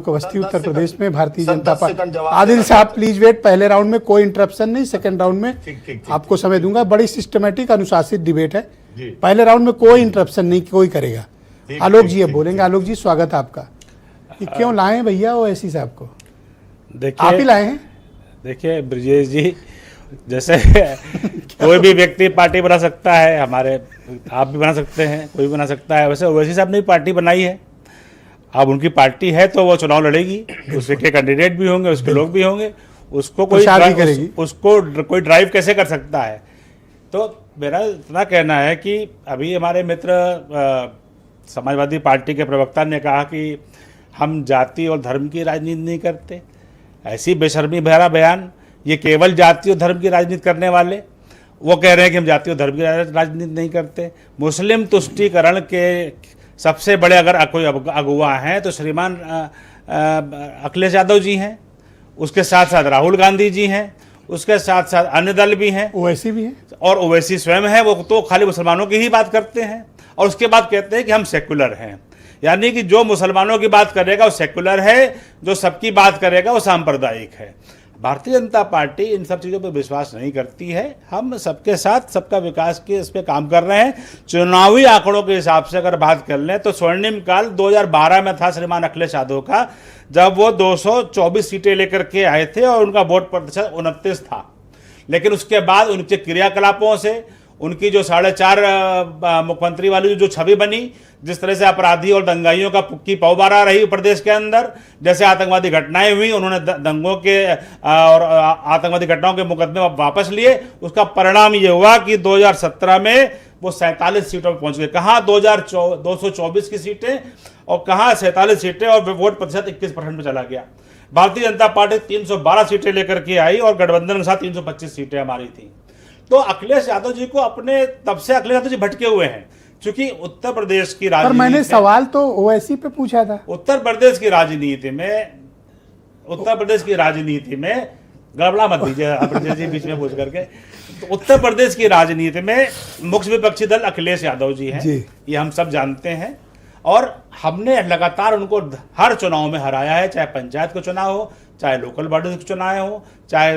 अवस्थी उत्तर प्रदेश में भारतीय जनता पार्टी। आदिल साहब please wait, पहले राउंड में कोई इंटरप्शन नहीं, सेकंड राउंड में आपको समय दूंगा। बड़ी सिस्टमेटिक अनुशासित डिबेट है, पहले राउंड में कोई इंटरप्शन नहीं कोई करेगा। आलोक जी अब बोलेंगे। आलोक जी स्वागत है आपका। ये क्यों लाए हैं भैया ओवैसी साहब को? देखिए आप ही लाए हैं? देखिए ब्रजेश जी, जैसे कोई भी व्यक्ति पार्टी बना सकता है, हमारे आप भी बना सकते हैं, कोई भी बना सकता है। वैसे ओवैसी साहब ने पार्टी बनाई है, अब उनकी पार्टी है तो वो चुनाव लड़ेगी, उसके कैंडिडेट भी होंगे, उसके लोग भी होंगे, उसको कोई उसको कोई ड्राइव कैसे कर सकता है। तो मेरा इतना कहना है कि अभी हमारे मित्र समाजवादी पार्टी के प्रवक्ता ने कहा कि हम जाति और धर्म की राजनीति नहीं करते। ऐसी बेशर्मी भरा बयान, ये केवल जाति और धर्म की राजनीति करने वाले वो कह रहे हैं कि हम जाति और धर्म की राजनीति नहीं करते। मुस्लिम तुष्टीकरण के सबसे बड़े अगर कोई अगुवा हैं तो श्रीमान अखिलेश यादव जी हैं, उसके साथ साथ राहुल गांधी जी हैं, उसके साथ साथ अन्य दल भी हैं, ओवैसी भी हैं, और ओवैसी स्वयं है। वो तो खाली मुसलमानों की ही बात करते हैं और उसके बाद कहते हैं कि हम सेकुलर हैं। यानी कि जो मुसलमानों की बात करेगा वो सेकुलर है, जो सबकी बात करेगा वो सांप्रदायिक है। भारतीय जनता पार्टी इन सब चीज़ों पर विश्वास नहीं करती है। हम सबके साथ सबका विकास के इस पर काम कर रहे हैं। चुनावी आंकड़ों के हिसाब से अगर बात कर लें तो स्वर्णिम काल 2012 में था श्रीमान अखिलेश यादव का, जब वो 224 सीटें लेकर के आए थे और उनका वोट प्रतिशत 29 था। लेकिन उसके बाद उनके क्रियाकलापों से, उनकी जो 4.5 मुख्यमंत्री वाली जो छवि बनी, जिस तरह से अपराधी और दंगाइयों की पौबारा रही प्रदेश के अंदर, जैसे आतंकवादी घटनाएं हुई, उन्होंने दंगों के और आतंकवादी घटनाओं के मुकदमे वापस लिए। उसका परिणाम ये हुआ कि 2017 में वो 47 सीटों पर पहुंच गए। कहाँ 224 की सीटें और कहाँ 47 सीटें, और वोट प्रतिशत 21% में चला गया। भारतीय जनता पार्टी 312 सीटें लेकर के आई और गठबंधन के साथ 325 सीटें हमारी थी। तो अखिलेश यादव जी को अपने, तब से अखिलेश यादव जी भटके हुए हैं, क्योंकि उत्तर प्रदेश की राजनीति, पर मैंने सवाल तो ओवैसी पे पूछा था। उत्तर प्रदेश की राजनीति में गड़बड़ा मत दीजिए जी बीच में पूछ करके। तो उत्तर प्रदेश की राजनीति में मुख्य विपक्षी दल अखिलेश यादव जी हैं, ये हम सब जानते हैं। और हमने लगातार उनको हर चुनाव में हराया है, चाहे पंचायत का चुनाव हो, चाहे लोकल बॉडी के चुनाव हो, चाहे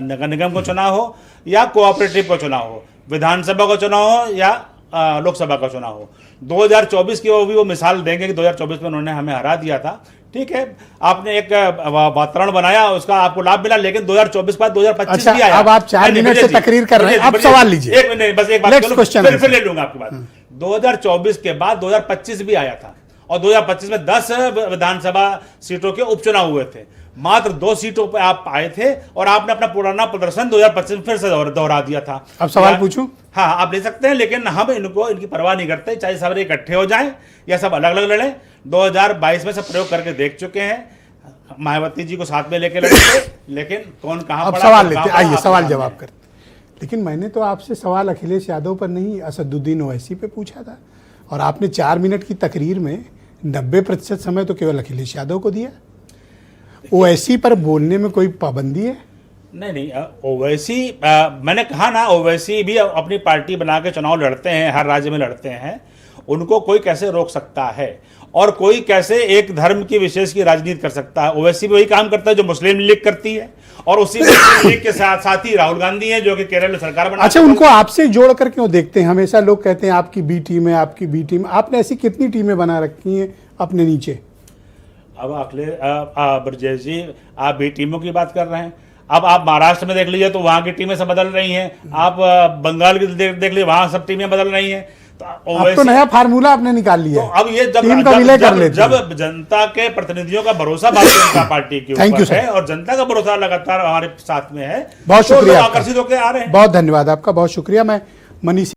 नगर निगम का चुनाव हो, या कोऑपरेटिव का चुनाव हो, विधानसभा का चुनाव हो या लोकसभा का चुनाव हो। 2024 की वो मिसाल देंगे कि 2024 में उन्होंने हमें हरा दिया था। ठीक है, आपने एक वातावरण बनाया, उसका आपको लाभ मिला, लेकिन 2024 बाद 2025 भी आया। अब आप 4 मिनट से तकरीर कर रहे हैं, आप सवाल लीजिए। एक मिनट, बस एक बात फिर ले लूंगा आपकी बात। 2024 के बाद 2025 भी आया था और 2025 में 10 विधानसभा सीटों के उपचुनाव हुए थे। मात्र 2 सीटों पर आप आए थे और आपने अपना पुराना प्रदर्शन 2025 में फिर से दोहरा दिया था। अब सवाल पूछूं? हाँ, आप ले सकते हैं, लेकिन हम इनकी परवाह नहीं करते, चाहे सब इकट्ठे हो जाएं या सब अलग अलग लड़ें। 2022 में सब प्रयोग करके देख चुके हैं, मायावती जी को साथ में लेके लड़ेंगे, लेकिन कौन कहां अब सवाल लेते, आइए सवाल जवाब करते। लेकिन मैंने तो आपसे सवाल अखिलेश यादव पर नहीं, असदुद्दीन ओवैसी पे पूछा था, और आपने 4 मिनट की तकरीर में 90% समय तो केवल अखिलेश यादव को दिया। ओवैसी पर बोलने में कोई पाबंदी है? नहीं, ओवैसी, मैंने कहा ना, ओवैसी भी अपनी पार्टी बना के चुनाव लड़ते हैं, हर राज्य में लड़ते हैं। उनको कोई कैसे रोक सकता है और कोई कैसे एक धर्म की विशेष की राजनीति कर सकता है? ओवैसी भी वही काम करता है जो मुस्लिम लीग करती है, और उसी मुस्लिम लीग के साथ साथ ही राहुल गांधी है जो कि केरल में सरकार बना। अच्छा, उनको आपसे जोड़ कर क्यों देखते हैं? हमेशा लोग कहते हैं आपकी बी टीम है, आपकी बी टीम। आपने ऐसी कितनी टीमें बना रखी हैं अपने नीचे? अब अखिलेश ब्रजेश जी, आप बी टीमों की बात कर रहे हैं। अब आप महाराष्ट्र में देख लीजिए तो वहां की टीमें सब बदल रही हैं। आप बंगाल की देख लीजिए, वहां सब टीमें बदल रही हैं। अब तो नया फार्मूला आपने निकाल लिया। तो अब ये जब जनता के प्रतिनिधियों का भरोसा भारतीय जनता पार्टी के ऊपर है और जनता का भरोसा लगातार हमारे साथ में है, बहुत शुक्रिया, आकर्षित होकर आ रहे हैं। बहुत धन्यवाद आपका, बहुत शुक्रिया। मैं मनीष